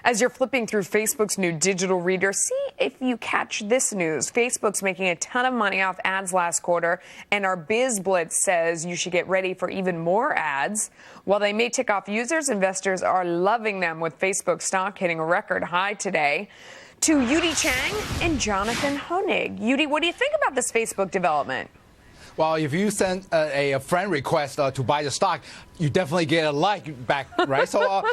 As you're flipping through Facebook's new digital reader, see if you catch this news. Facebook's making a ton of money off ads last quarter, and our Biz Blitz says you should get ready for even more ads. While they may tick off users, investors are loving them, with Facebook stock hitting a record high today. To Yu Dee Chang and Jonathan Hoenig. Yu Dee, what do you think about this Facebook development? Well, if you send a friend request to buy the stock, you definitely get a like back, right? So,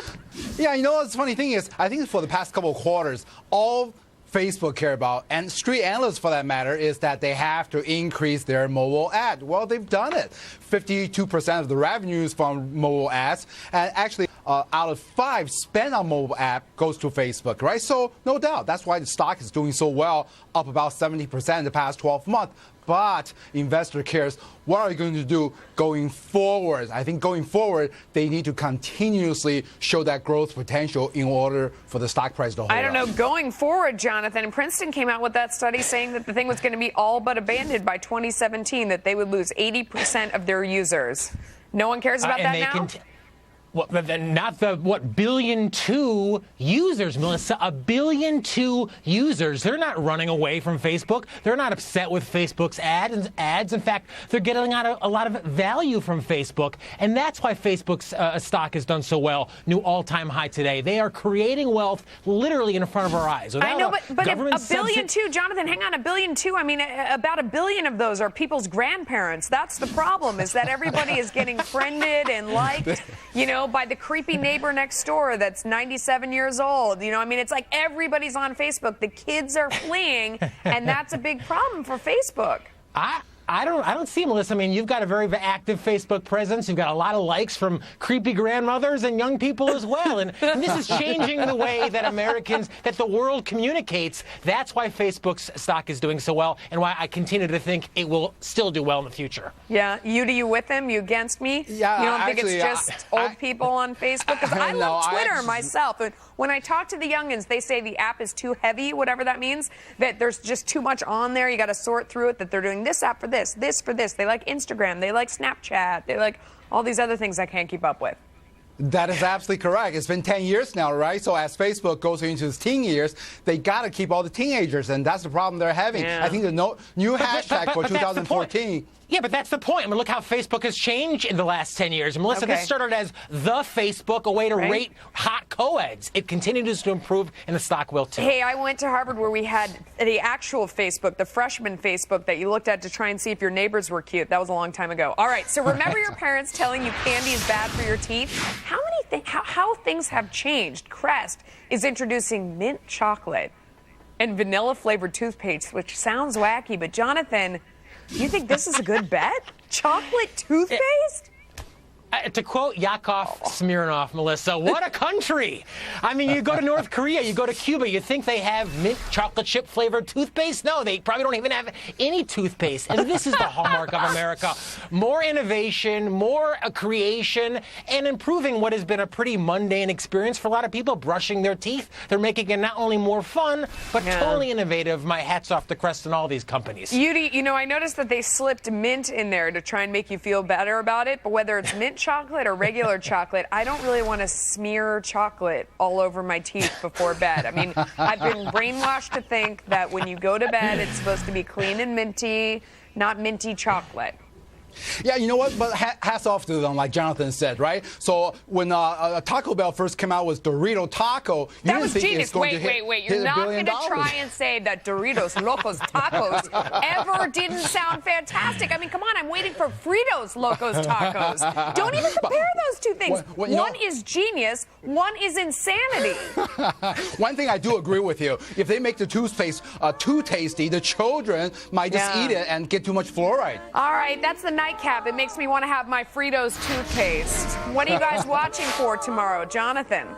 yeah, you know what's the funny thing is, I think for the past couple of quarters, all Facebook care about, and street analysts for that matter, is that they have to increase their mobile ad. Well, they've done it. 52% of the revenues from mobile ads, and actually out of 5 spent on mobile app goes to Facebook, right? So no doubt, that's why the stock is doing so well, up about 70% in the past 12 months. But investor cares, what are you going to do going forward? I think going forward, they need to continuously show that growth potential in order for the stock price to hold up. I don't know. Going forward, Jonathan, Princeton came out with that study saying that the thing was going to be all but abandoned by 2017, that they would lose 80% of their users. No one cares about that now? Not the, what, 1.2 billion users, Melissa. 1.2 billion users. They're not running away from Facebook. They're not upset with Facebook's ads. In fact, they're getting a lot of value from Facebook. And that's why Facebook's stock has done so well. New all-time high today. They are creating wealth literally in front of our eyes. I know, but $1.2 billion, Jonathan, hang on, $1.2 billion. I mean, about 1 billion of those are people's grandparents. That's the problem, is that everybody is getting friended and liked, you know, by the creepy neighbor next door that's 97 years old. You know, I mean, it's like everybody's on Facebook. The kids are fleeing, and that's a big problem for Facebook. I don't see, Melissa. I mean, you've got a very active Facebook presence. You've got a lot of likes from creepy grandmothers and young people as well. And this is changing the way that that the world communicates. That's why Facebook's stock is doing so well, and why I continue to think it will still do well in the future. Yeah. You with him? You against me? Yeah, you don't think actually, it's just old people on Facebook? Because I love Twitter myself. And when I talk to the youngins, they say the app is too heavy, whatever that means, that there's just too much on there. You got to sort through it, that they're doing this app for this for this. They like Instagram. They like Snapchat. They like all these other things I can't keep up with. That is absolutely correct. It's been 10 years now, right? So as Facebook goes into its teen years, they got to keep all the teenagers, and that's the problem they're having. Yeah. I think the new hashtag for 2014. Yeah, but that's the point. I mean, look how Facebook has changed in the last 10 years. Melissa, this started as the Facebook, a way to rate hot co-eds. It continues to improve, and the stock will too. Hey, I went to Harvard where we had the actual Facebook, the freshman Facebook that you looked at to try and see if your neighbors were cute. That was a long time ago. All right, so remember your parents telling you candy is bad for your teeth? How things have changed. Crest is introducing mint chocolate and vanilla-flavored toothpaste, which sounds wacky, but Jonathan, you think this is a good bet? Chocolate toothpaste? To quote Yakov Smirnoff, Melissa, what a country! I mean, you go to North Korea, you go to Cuba, you think they have mint chocolate chip flavored toothpaste? No, they probably don't even have any toothpaste. And this is the hallmark of America. More innovation, more creation, and improving what has been a pretty mundane experience for a lot of people, brushing their teeth. They're making it not only more fun, but totally innovative. My hat's off to Crest and all these companies. Yu Dee, you know, I noticed that they slipped mint in there to try and make you feel better about it, but whether it's mint chocolate or regular chocolate, I don't really want to smear chocolate all over my teeth before bed. I mean, I've been brainwashed to think that when you go to bed, it's supposed to be clean and minty, not minty chocolate. Yeah, you know what? But hats off to them, like Jonathan said, right? So when Taco Bell first came out with Dorito Taco, you didn't think genius. It's going to hit You're not $1 billion. going to try and say that Doritos Locos Tacos ever didn't sound fantastic. I mean, come on, I'm waiting for Fritos Locos Tacos. Don't even compare those two things. One is genius, one is insanity. One thing I do agree with you, if they make the toothpaste too tasty, the children might just eat it and get too much fluoride. All right, that's the nightcap. It makes me want to have my Fritos toothpaste. What are you guys watching for tomorrow, Jonathan?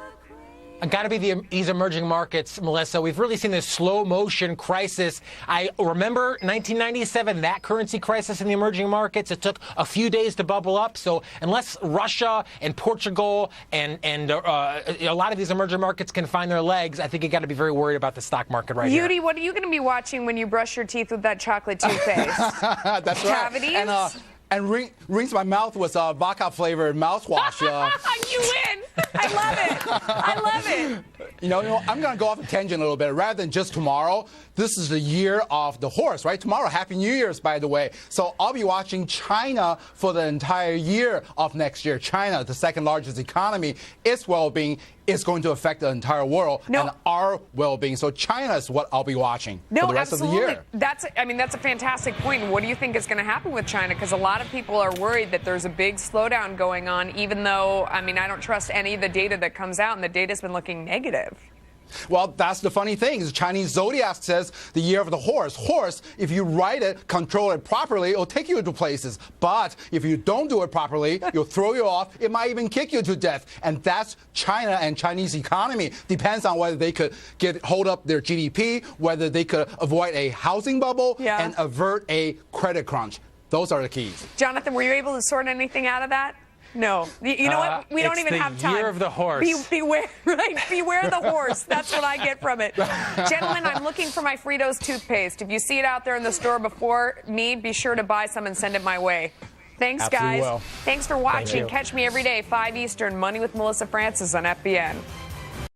Got to be these emerging markets, Melissa. We've really seen this slow motion crisis. I remember 1997, that currency crisis in the emerging markets. It took a few days to bubble up. So unless Russia and Portugal and a lot of these emerging markets can find their legs, I think you got to be very worried about the stock market right here. Yu Dee, what are you going to be watching when you brush your teeth with that chocolate toothpaste? That's Cavities? right. And rinse my mouth with vodka flavored mouthwash. You win. I love it. I love it. I'm going to go off a tangent a little bit. Rather than just tomorrow, this is the year of the horse, right? Tomorrow, Happy New Year's, by the way. So I'll be watching China for the entire year of next year. China, the second largest economy, its well-being is going to affect the entire world and our well-being. So China is what I'll be watching for the rest of the year. That's a fantastic point. What do you think is going to happen with China? Because a lot of people are worried that there's a big slowdown going on, even though, I don't trust any of the data that comes out, and the data's been looking negative. Well, that's the funny thing. The Chinese zodiac says the year of the horse. Horse, if you ride it, control it properly, it'll take you to places. But if you don't do it properly, it'll throw you off. It might even kick you to death. And that's China and Chinese economy. Depends on whether they could hold up their GDP, whether they could avoid a housing bubble and avert a credit crunch. Those are the keys. Jonathan, were you able to sort anything out of that? No. You know what? We don't even have time. Year of the horse. Beware, right? Beware the horse. That's what I get from it. Gentlemen, I'm looking for my Fritos toothpaste. If you see it out there in the store before me, be sure to buy some and send it my way. Thanks, Absolutely guys. will. Thanks for watching. Catch me every day, 5 Eastern, Money with Melissa Francis on FBN.